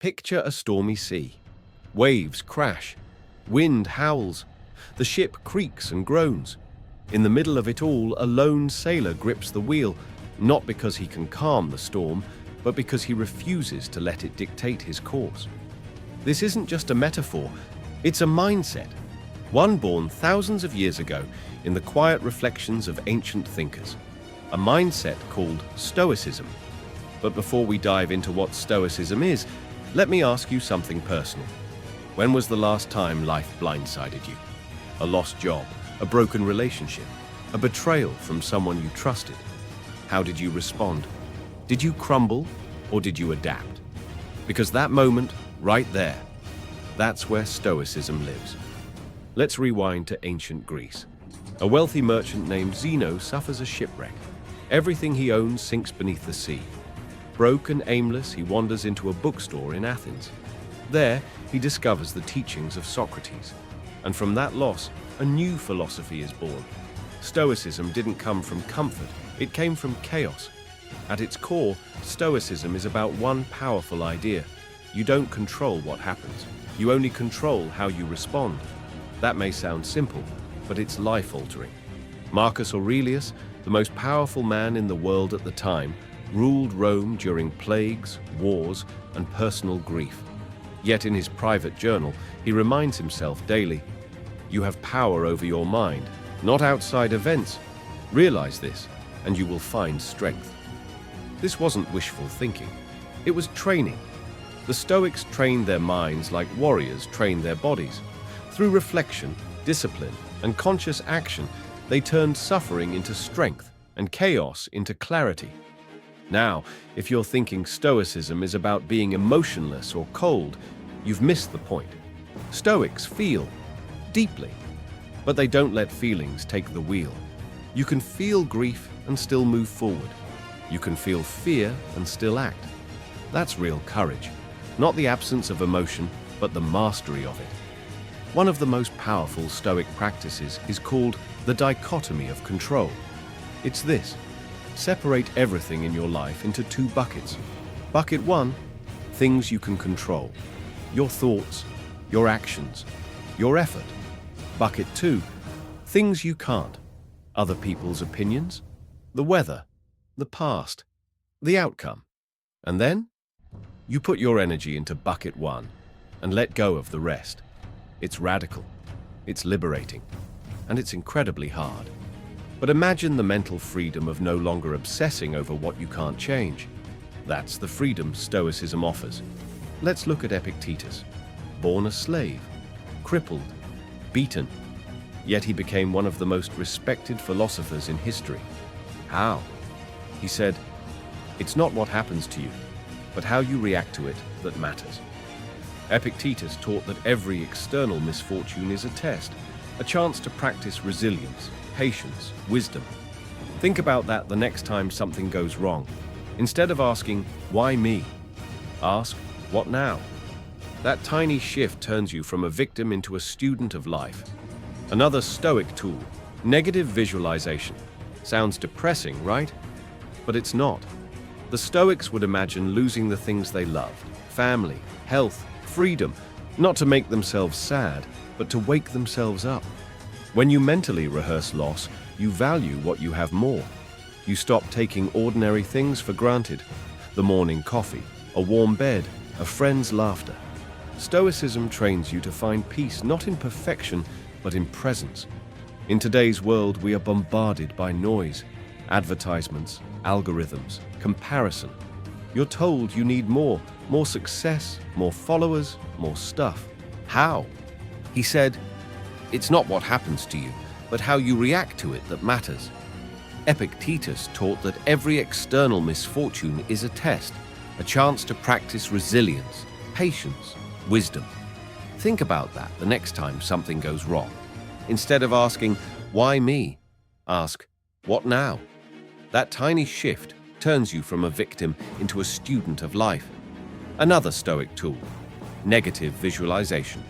Picture a stormy sea. Waves crash. Wind howls. The ship creaks and groans. In the middle of it all, a lone sailor grips the wheel, not because he can calm the storm, but because he refuses to let it dictate his course. This isn't just a metaphor, it's a mindset, one born thousands of years ago in the quiet reflections of ancient thinkers, a mindset called Stoicism. But before we dive into what Stoicism is, let me ask you something personal. When was the last time life blindsided you? A lost job, a broken relationship, a betrayal from someone you trusted? How did you respond? Did you crumble or did you adapt? Because that moment, right there, that's where Stoicism lives. Let's rewind to ancient Greece. A wealthy merchant named Zeno suffers a shipwreck. Everything he owns sinks beneath the sea. Broke and aimless, he wanders into a bookstore in Athens. There, he discovers the teachings of Socrates. And from that loss, a new philosophy is born. Stoicism didn't come from comfort, it came from chaos. At its core, Stoicism is about one powerful idea. You don't control what happens. You only control how you respond. That may sound simple, but it's life-altering. Marcus Aurelius, the most powerful man in the world at the time, ruled Rome during plagues, wars, and personal grief. Yet in his private journal, he reminds himself daily, "You have power over your mind, not outside events. Realize this, and you will find strength." This wasn't wishful thinking. It was training. The Stoics trained their minds like warriors train their bodies. Through reflection, discipline, and conscious action, they turned suffering into strength and chaos into clarity. Now, if you're thinking Stoicism is about being emotionless or cold, you've missed the point. Stoics feel deeply, but they don't let feelings take the wheel. You can feel grief and still move forward. You can feel fear and still act. That's real courage, not the absence of emotion, but the mastery of it. One of the most powerful Stoic practices is called the dichotomy of control. It's this: separate everything in your life into two buckets. Bucket one, things you can control. Your thoughts, your actions, your effort. Bucket two, things you can't. Other people's opinions, the weather, the past, the outcome. And then you put your energy into bucket one and let go of the rest. It's radical, it's liberating, and it's incredibly hard. But imagine the mental freedom of no longer obsessing over what you can't change. That's the freedom Stoicism offers. Let's look at Epictetus. Born a slave, crippled, beaten, yet he became one of the most respected philosophers in history. How? He said, "It's not what happens to you, but how you react to it that matters." Epictetus taught that every external misfortune is a test, a chance to practice resilience, patience, wisdom. Think about that the next time something goes wrong. Instead of asking, "Why me?" ask, "What now?" That tiny shift turns you from a victim into a student of life. Another Stoic tool, negative visualization. Sounds depressing, right? But it's not. The Stoics would imagine losing the things they loved: family, health, freedom, not to make themselves sad, but to wake themselves up. When you mentally rehearse loss, you value what you have more. You stop taking ordinary things for granted: the morning coffee, a warm bed, a friend's laughter. Stoicism trains you to find peace not in perfection, but in presence. In today's world, we are bombarded by noise, advertisements, algorithms, comparison. You're told you need more success, more followers, more stuff. How? He said, "It's not what happens to you, but how you react to it that matters." Epictetus taught that every external misfortune is a test, a chance to practice resilience, patience, wisdom. Think about that the next time something goes wrong. Instead of asking, "Why me?" ask, "What now?" That tiny shift turns you from a victim into a student of life. Another Stoic tool, negative visualization.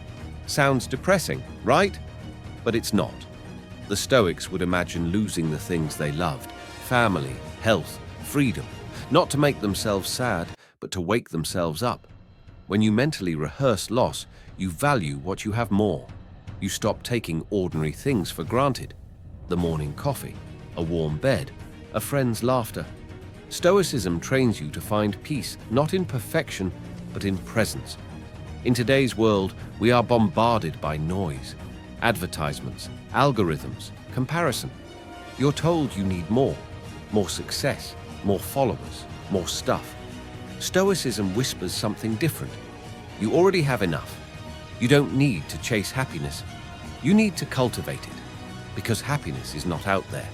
Sounds depressing, right? But it's not. The Stoics would imagine losing the things they loved: family, health, freedom, not to make themselves sad, but to wake themselves up. When you mentally rehearse loss, you value what you have more. You stop taking ordinary things for granted. The morning coffee, a warm bed, a friend's laughter. Stoicism trains you to find peace not in perfection, but in presence. In today's world, we are bombarded by noise, advertisements, algorithms, comparison. You're told you need more success, more followers, more stuff. Stoicism whispers something different. You already have enough. You don't need to chase happiness. You need to cultivate it, because happiness is not out there.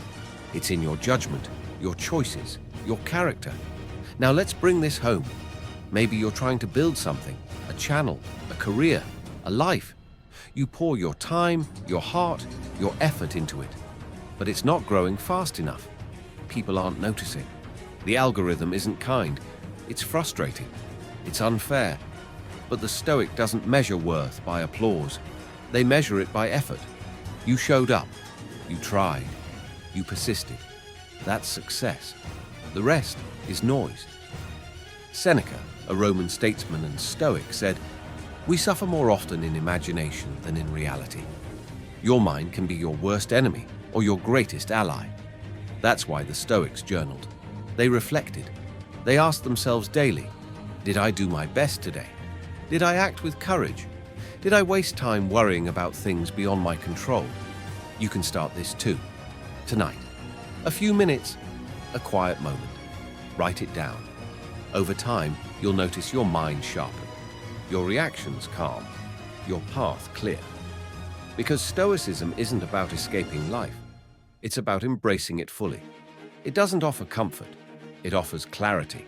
It's in your judgment, your choices, your character. Now let's bring this home. Maybe you're trying to build something, a channel, a career, a life. You pour your time, your heart, your effort into it, but it's not growing fast enough. People aren't noticing. The algorithm isn't kind. It's frustrating. It's unfair. But the Stoic doesn't measure worth by applause. They measure it by effort. You showed up. You tried. You persisted. That's success. The rest is noise. Seneca, a Roman statesman and Stoic, said, "We suffer more often in imagination than in reality." Your mind can be your worst enemy or your greatest ally. That's why the Stoics journaled. They reflected. They asked themselves daily, did I do my best today? Did I act with courage? Did I waste time worrying about things beyond my control? You can start this too. Tonight. A few minutes, a quiet moment. Write it down. Over time, you'll notice your mind sharpen, your reactions calm, your path clear. Because Stoicism isn't about escaping life. It's about embracing it fully. It doesn't offer comfort. It offers clarity.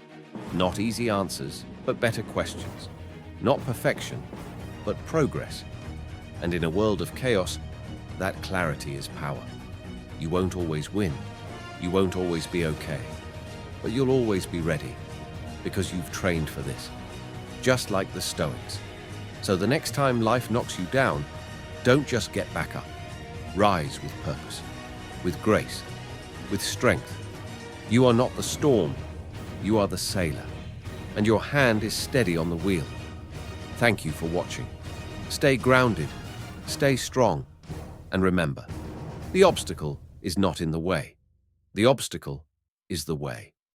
Not easy answers, but better questions. Not perfection, but progress. And in a world of chaos, that clarity is power. You won't always win. You won't always be okay. But you'll always be ready, because you've trained for this. Just like the Stoics. So the next time life knocks you down, don't just get back up. Rise with purpose, with grace, with strength. You are not the storm, you are the sailor, and your hand is steady on the wheel. Thank you for watching. Stay grounded, stay strong, and remember, the obstacle is not in the way. The obstacle is the way.